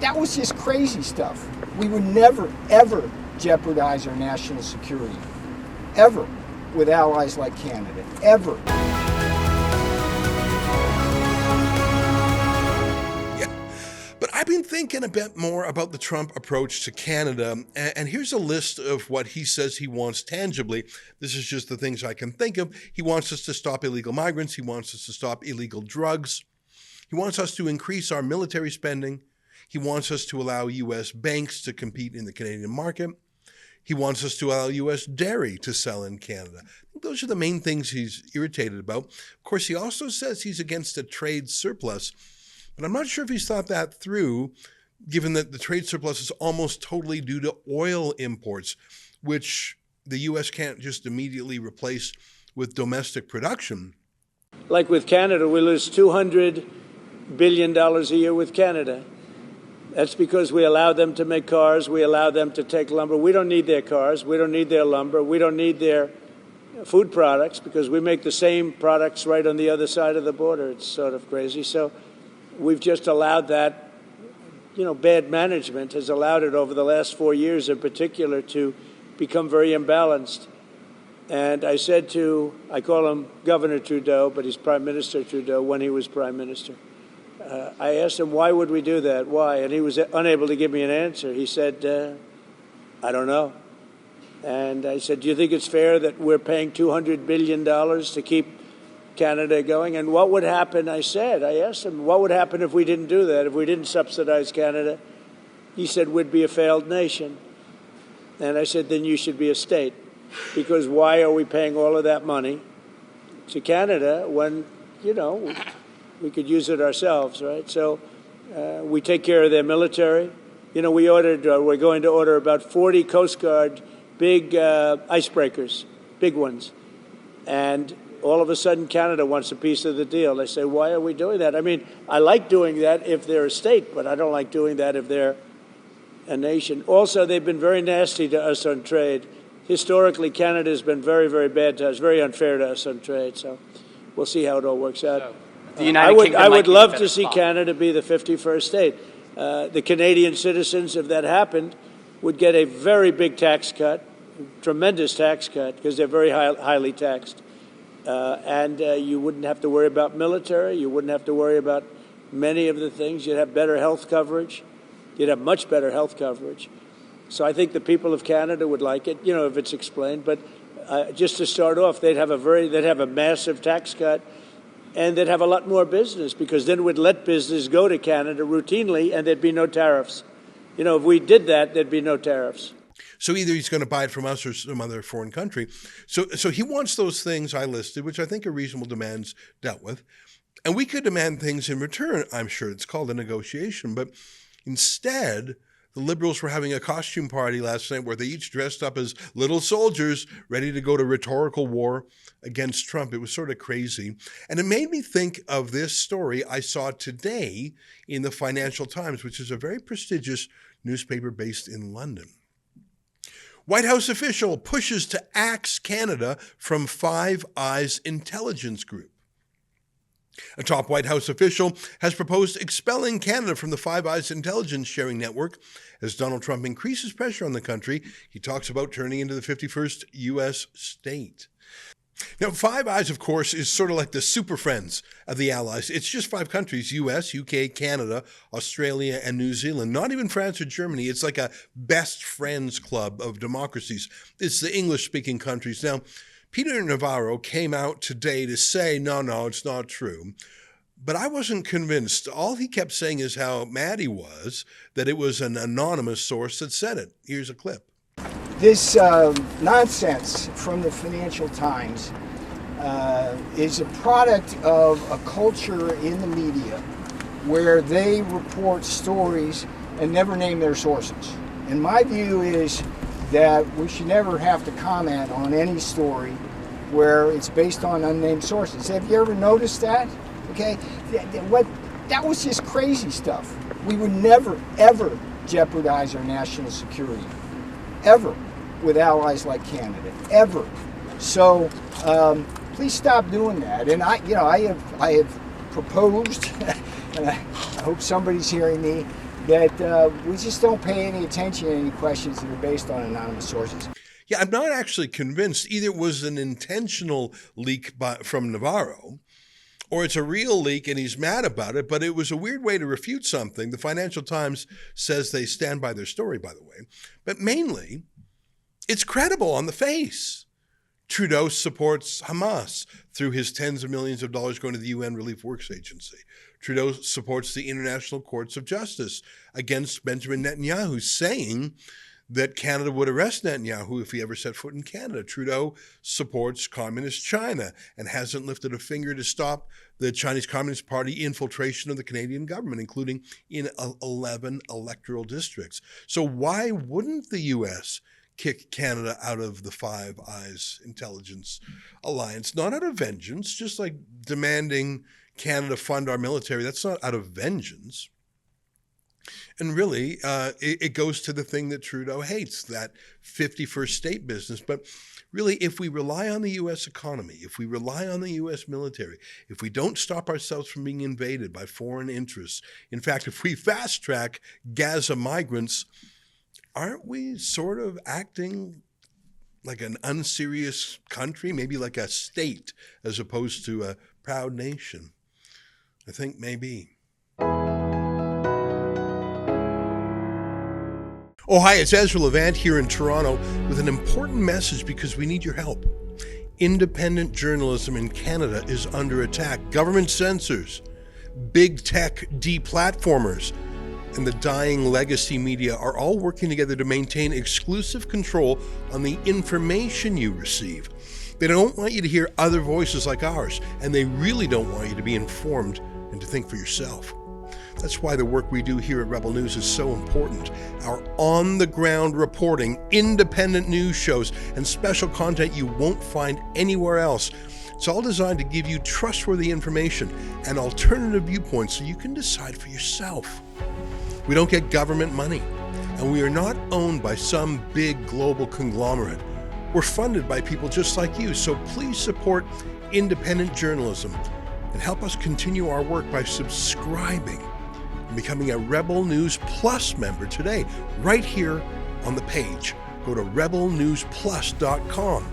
that was just crazy stuff. We would never, ever jeopardize our national security, ever, with allies like Canada, ever. But I've been thinking a bit more about the Trump approach to Canada, and here's a list of what he says he wants tangibly. This is just the things I can think of. He wants us to stop illegal migrants. He wants us to stop illegal drugs. He wants us to increase our military spending. He wants us to allow U.S. banks to compete in the Canadian market. He wants us to allow U.S. dairy to sell in Canada. I think those are the main things he's irritated about. Of course, he also says he's against a trade surplus. But I'm not sure if he's thought that through, given that the trade surplus is almost totally due to oil imports, which the U.S. can't just immediately replace with domestic production. Like with Canada, we lose $200 billion a year with Canada. That's because we allow them to make cars. We allow them to take lumber. We don't need their cars. We don't need their lumber. We don't need their food products because we make the same products right on the other side of the border. It's sort of crazy. So we've just allowed that, bad management has allowed it over the last 4 years in particular to become very imbalanced. And I call him Governor Trudeau, but he's Prime Minister Trudeau when he was Prime Minister. I asked him, why would we do that? Why? And he was unable to give me an answer. He said, I don't know. And I said, do you think it's fair that we're paying $200 billion to keep Canada going? And what would happen, I asked him, what would happen if we didn't do that, if we didn't subsidize Canada? He said, we'd be a failed nation. And I said, then you should be a state. Because why are we paying all of that money to Canada when, we could use it ourselves, right? So we take care of their military. We're going to order about 40 Coast Guard big icebreakers, big ones. And all of a sudden, Canada wants a piece of the deal. They say, why are we doing that? I mean, I like doing that if they're a state, but I don't like doing that if they're a nation. Also, they've been very nasty to us on trade. Historically, Canada has been very, very bad to us, very unfair to us on trade. So we'll see how it all works out. I would love to see Canada be the 51st state. The Canadian citizens, if that happened, would get a very big tax cut, tremendous tax cut, because they're very highly taxed. And you wouldn't have to worry about military. You wouldn't have to worry about many of the things. You'd have better health coverage. You'd have much better health coverage. So I think the people of Canada would like it, if it's explained. But just to start off, they'd have a massive tax cut. And they'd have a lot more business because then we'd let business go to Canada routinely and there'd be no tariffs. If we did that, there'd be no tariffs. So either he's going to buy it from us or some other foreign country. So he wants those things I listed, which I think are reasonable demands dealt with. And we could demand things in return. I'm sure it's called a negotiation. But instead, the Liberals were having a costume party last night where they each dressed up as little soldiers ready to go to rhetorical war against Trump. It was sort of crazy. And it made me think of this story I saw today in the Financial Times, which is a very prestigious newspaper based in London. White House official pushes to axe Canada from Five Eyes intelligence group. A top White House official has proposed expelling Canada from the Five Eyes intelligence sharing network as Donald Trump increases pressure on the country. He talks about turning into the 51st U.S. state. Now, Five Eyes, of course, is sort of like the super friends of the Allies. It's just 5 countries, U.S., U.K., Canada, Australia, and New Zealand. Not even France or Germany. It's like a best friends club of democracies. It's the English-speaking countries. Now, Peter Navarro came out today to say, no, it's not true. But I wasn't convinced. All he kept saying is how mad he was that it was an anonymous source that said it. Here's a clip. This nonsense from the Financial Times is a product of a culture in the media where they report stories and never name their sources. And my view is that we should never have to comment on any story where it's based on unnamed sources. Have you ever noticed that? Okay, that was just crazy stuff. We would never, ever jeopardize our national security, ever, with allies like Canada, ever. So please stop doing that. And I have proposed, and I hope somebody's hearing me, that we just don't pay any attention to any questions that are based on anonymous sources. Yeah, I'm not actually convinced either it was an intentional leak from Navarro, or it's a real leak and he's mad about it, but it was a weird way to refute something. The Financial Times says they stand by their story, by the way. But mainly, it's credible on the face. Trudeau supports Hamas through his tens of millions of dollars going to the UN Relief Works Agency. Trudeau supports the International Courts of Justice against Benjamin Netanyahu, saying that Canada would arrest Netanyahu if he ever set foot in Canada. Trudeau supports Communist China and hasn't lifted a finger to stop the Chinese Communist Party infiltration of the Canadian government, including in 11 electoral districts. So why wouldn't the U.S. kick Canada out of the Five Eyes intelligence alliance? Not out of vengeance, just like demanding Canada fund our military. That's not out of vengeance. And really, it goes to the thing that Trudeau hates, that 51st state business. But really, if we rely on the U.S. economy, if we rely on the U.S. military, if we don't stop ourselves from being invaded by foreign interests, in fact, if we fast track Gaza migrants, aren't we sort of acting like an unserious country, maybe like a state as opposed to a proud nation? I think maybe. Oh, hi, it's Ezra Levant here in Toronto with an important message because we need your help. Independent journalism in Canada is under attack. Government censors, big tech deplatformers, and the dying legacy media are all working together to maintain exclusive control on the information you receive. They don't want you to hear other voices like ours, and they really don't want you to be informed and to think for yourself. That's why the work we do here at Rebel News is so important. Our on-the-ground reporting, independent news shows, and special content you won't find anywhere else. It's all designed to give you trustworthy information and alternative viewpoints so you can decide for yourself. We don't get government money, and we are not owned by some big global conglomerate. We're funded by people just like you, so please support independent journalism and help us continue our work by subscribing and becoming a Rebel News Plus member today, right here on the page. Go to rebelnewsplus.com.